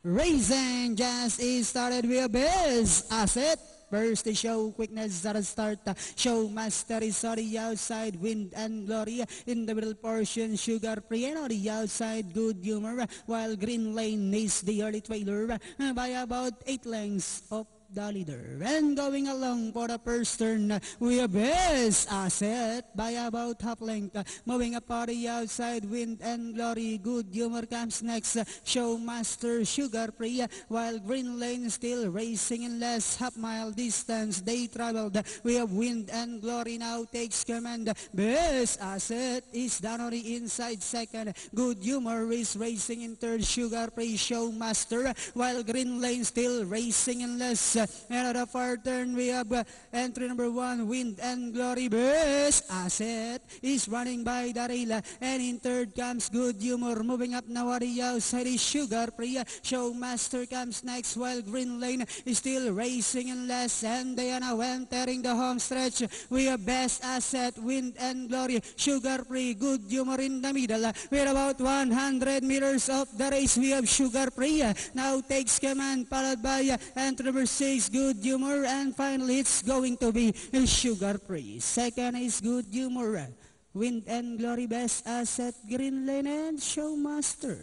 Racing just is started with best asset. First the show quickness at the start. Show master is on the outside. Wind and Glory in the middle portion. Sugar Free on the outside. Good Humor. While Green Lane is the early trailer by about 8 lengths of the leader. And going along for the first turn, we have best asset by about half length. Moving up on the outside, Wind and Glory. Good Humor comes next. Showmaster, Sugar Free. While Green Lane still racing in less half mile distance. They traveled. We have Wind and Glory now takes command. Best asset is down on the inside second. Good Humor is racing in third. Sugar Free, Showmaster. While Green Lane still racing in less. And at the far turn, we have entry number 1, Wind and Glory. Best asset is running by the rail. And in third comes Good Humor. Moving up now at the outside is Sugar Free. Showmaster comes next while Green Lane is still racing in less. And they are now entering the home stretch. We have best asset, Wind and Glory. Sugar Free, Good Humor in the middle. We're about 100 meters of the race. We have Sugar Free. Now takes command, followed by entry number 6. Good Humor, and finally it's going to be Sugar Free. Second is Good Humor. Wind and Glory, best asset, Green Lane, and Showmaster.